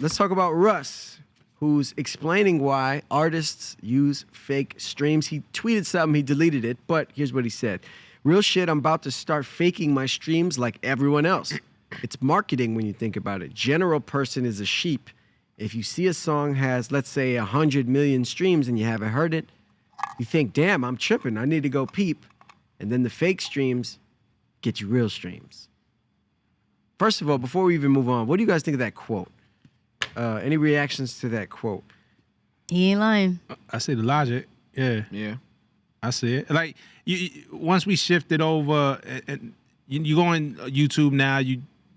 let's talk about Russ, who's explaining why artists use fake streams. He tweeted something, he deleted it, but here's what he said. Real shit, I'm about to start faking my streams like everyone else. It's marketing when you think about it. General person is a sheep. If you see a song has, let's say, 100 million streams and you haven't heard it, you think, damn, I'm tripping. I need to go peep. And then the fake streams get you real streams. First of all, before we even move on, what do you guys think of that quote? Any reactions to that quote? He ain't lying. I see the logic. Yeah. I see it. Like, once we shifted over, and you go on YouTube now,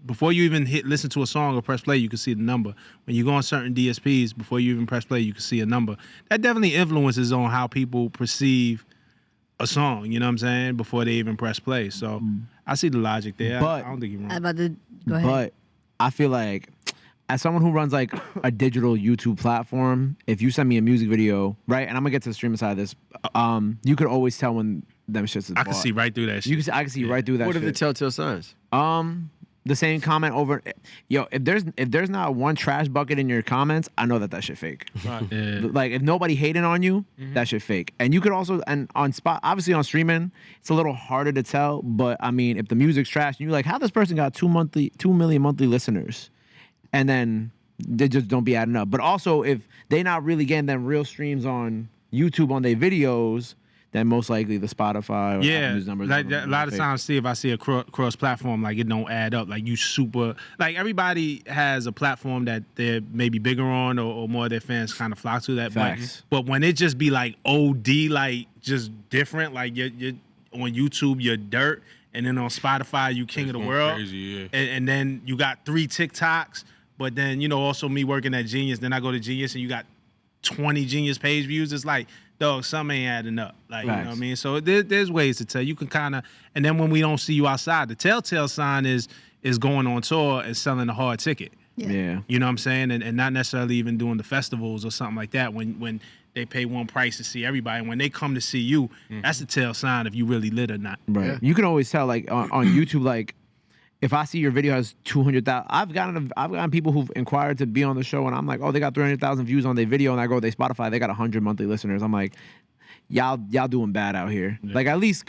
before you even listen to a song or press play, you can see the number. When you go on certain DSPs, before you even press play, you can see a number. That definitely influences on how people perceive a song, you know what I'm saying, before they even press play. So I see the logic there. But, I don't think you're wrong. Go ahead. But I feel like, as someone who runs like a digital YouTube platform, if you send me a music video, right, and I'm gonna get to the streaming side of this, you could always tell when them shits is bought. I can see right through that shit. I can see right through that What shit. are the telltale signs? The same comment over, if there's not one trash bucket in your comments, I know that shit fake. Right. Yeah. Like, if nobody hating on you, that shit fake. And you could also, and on spot, obviously on streaming, it's a little harder to tell, but I mean, if the music's trash, and you're like, how this person got 2 million monthly listeners, and then they just don't be adding up. But also, if they not really getting them real streams on YouTube on their videos, then most likely the Spotify or Apple News numbers. Like a lot of times, if I see a cross platform, like it don't add up. Like like everybody has a platform that they're maybe bigger on, or more of their fans kind of flock to that. Facts. But when it just be like OD, like just different, like you're on YouTube, you're dirt, and then on Spotify, you king of the world. Crazy, yeah. And then you got 3 TikToks, but then also me working at Genius, then I go to Genius and you got 20 Genius page views. It's like, dog, something ain't adding up. Like, you know what I mean? So there's ways to tell. You can kind of, and then when we don't see you outside, the telltale sign is going on tour and selling a hard ticket. Yeah. You know what I'm saying? And not necessarily even doing the festivals or something like that when they pay one price to see everybody. And when they come to see you, that's the tell sign if you really lit or not. Right. Yeah. You can always tell, like, on YouTube, like, if I see your video has 200,000, I've gotten people who've inquired to be on the show, and I'm like, oh, they got 300,000 views on their video, and I go to their Spotify, they got 100 monthly listeners. I'm like, y'all doing bad out here. Yeah. Like, at least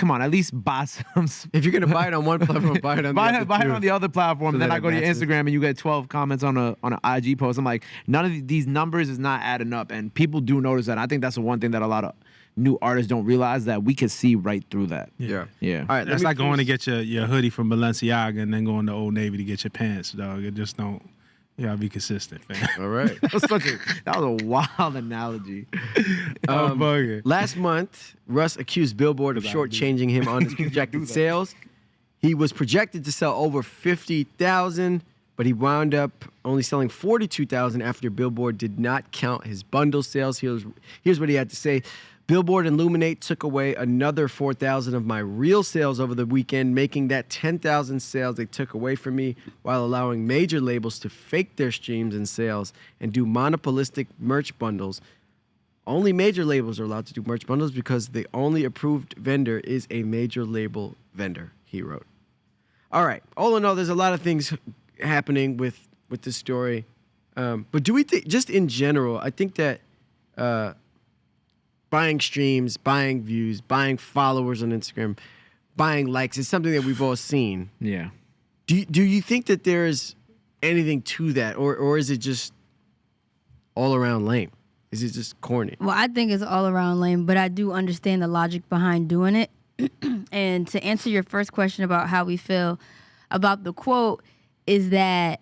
buy some. If you're gonna buy it on one platform, buy it on the other. Buy it on the other platform, and then I go to your matches. Instagram and you get 12 comments on an IG post. I'm like, none of these numbers is not adding up, and people do notice that. I think that's the one thing that a lot of new artists don't realize, that we can see right through that. Yeah. All right, That's like going to get your hoodie from Balenciaga and then going to Old Navy to get your pants, dog. It just don't. You gotta be consistent, fam. All right. That was a wild analogy. Bugger. Last month, Russ accused Billboard of shortchanging him on his projected sales. He was projected to sell over 50,000, but he wound up only selling 42,000 after Billboard did not count his bundle sales. Here's what he had to say. Billboard and Luminate took away another 4,000 of my real sales over the weekend, making that 10,000 sales they took away from me, while allowing major labels to fake their streams and sales and do monopolistic merch bundles. Only major labels are allowed to do merch bundles because the only approved vendor is a major label vendor, he wrote. All right. All in all, there's a lot of things happening with this story. But do we think, just in general, I think that buying streams, buying views, buying followers on Instagram, buying likes is something that we've all seen. Yeah. Do you think that there is anything to that, or is it just all around lame? Is it just corny? Well, I think it's all around lame, but I do understand the logic behind doing it. And to answer your first question about how we feel about the quote, is that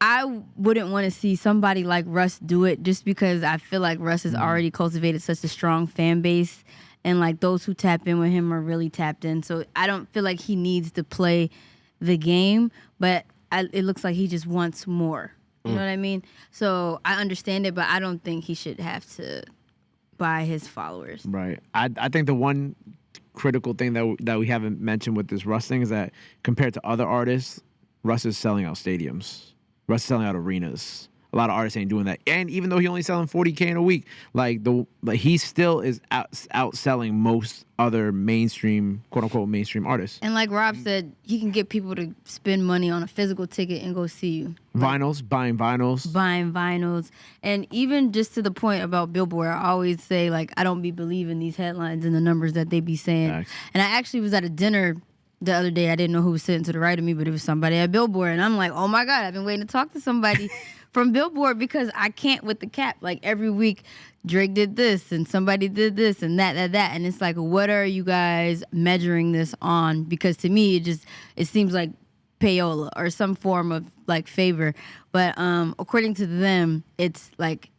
I wouldn't want to see somebody like Russ do it, just because I feel like Russ has already cultivated such a strong fan base, and like those who tap in with him are really tapped in. So I don't feel like he needs to play the game, but it looks like he just wants more. You know what I mean? So I understand it, but I don't think he should have to buy his followers. Right. I think the one critical thing that we haven't mentioned with this Russ thing is that compared to other artists, Russ is selling out stadiums. Russ is selling out arenas. a lot of artists ain't doing that. And even though he only selling 40K in a week, like he still is outselling most other mainstream, quote unquote mainstream artists. And like Rob said, he can get people to spend money on a physical ticket and go see you. Vinyls, buying vinyls. And even just to the point about Billboard, I always say, like, I don't be believing these headlines and the numbers that they be saying. Facts. And I actually was at a dinner the other day. I didn't know who was sitting to the right of me, but it was somebody at Billboard. And I'm like, oh my God, I've been waiting to talk to somebody from Billboard because I can't with the cap. Like every week, Drake did this and somebody did this and that. And it's like, what are you guys measuring this on? Because to me, it seems like payola or some form of like favor. But according to them, it's like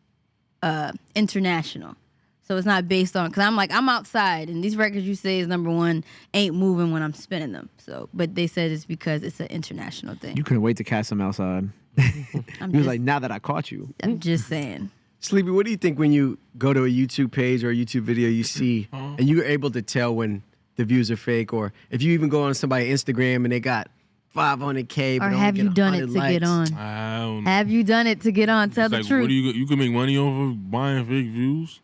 international. So it's not based on, because I'm like, I'm outside and these records you say is number one ain't moving when I'm spinning them. So, but they said it's because it's an international thing. You couldn't wait to catch him outside. He was like, now that I caught you. I'm just saying. Sleepy, what do you think when you go to a YouTube page or a YouTube video you see and you're able to tell when the views are fake, or if you even go on somebody's Instagram and they got 500K, but Or have you done it to get on? I don't Have you done it to get on? Tell the like, truth. What do you can make money off of buying fake views?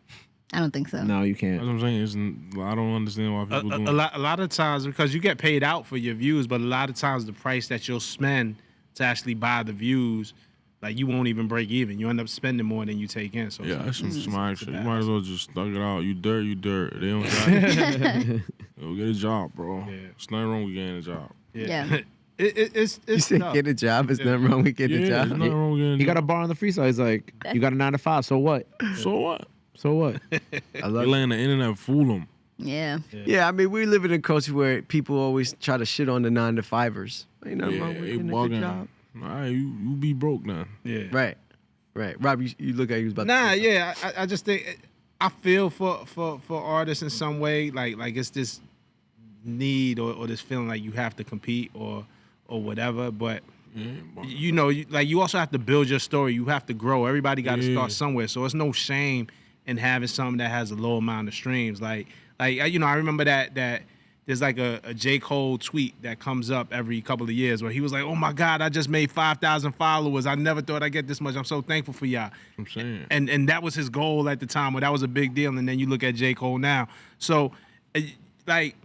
I don't think so. No, you That's can't. what I'm saying. I don't understand why people do A lot of times, because you get paid out for your views, but a lot of times the price that you'll spend to actually buy the views, like you won't even break even. You end up spending more than you take in. So Yeah, that's some smart it's shit. a You bad might as well just thug it out. You dirt. They don't got it. Go get a job, bro. Yeah. There's nothing wrong with getting a job. Yeah. It's You said tough. get a job. There's nothing wrong with getting a Yeah, job. there's nothing wrong with getting a He got a job. bar on the freestyle. He's like, you got a 9 to 5. So what? So what? So what? I They love it. letting the internet fool them. Yeah. Yeah, I mean, we live in a culture where people always try to shit on the 9 to 5ers. Ain't nothing Yeah, wrong with they getting a good bugging. job. All right, you be broke now. Yeah. Right. Rob, you look like you was about Nah, to say yeah. I just think I feel for artists in some way. Like it's this need or this feeling like you have to compete or whatever. But Yeah, you know, you also have to build your story. You have to grow. Everybody got to Yeah. start somewhere. So it's no shame in having something that has a low amount of streams. Like you know, I remember that there's like a J. Cole tweet that comes up every couple of years where he was like, "Oh my God, I just made 5,000 followers. I never thought I'd get this much. I'm so thankful for y'all." I'm saying. And that was his goal at the time, or that was a big deal. And then you look at J. Cole now. So, like,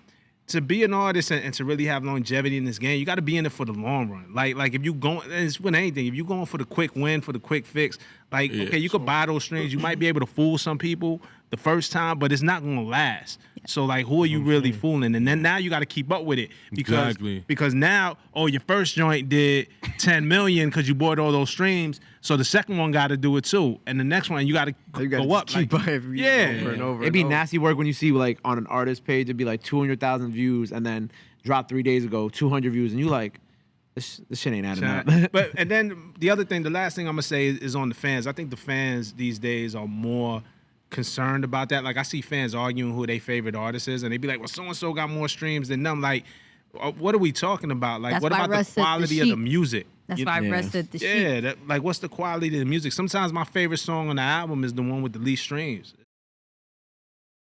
to be an artist and to really have longevity in this game, you got to be in it for the long run. Like if you going, it's with anything. If you going for the quick win, for the quick fix, like Yeah, okay, you could buy those streams. You might be able to fool some people the first time, but it's not gonna last. So like, who are you really fooling? And then now you got to keep up with it because now, your first joint did 10 million because you bought all those streams. So the second one got to do it too, and the next one you got to go up. Keep Like, every yeah. over and over. It'd be and over. nasty work when you see like on an artist page, it'd be like 200,000 views and then dropped 3 days ago, 200 views, and you like, this shit ain't adding up. But and then the other thing, the last thing I'm gonna say is on the fans. I think the fans these days are more concerned about that. Like I see fans arguing who their favorite artist is, and they be like, "Well, so and so got more streams than them." Like, what are we talking about? Like, That's what why about Russ the said the quality of the sheep. music? That's You- why Yeah. Russ said the sheep. Yeah, like what's the quality of the music? Sometimes my favorite song on the album is the one with the least streams.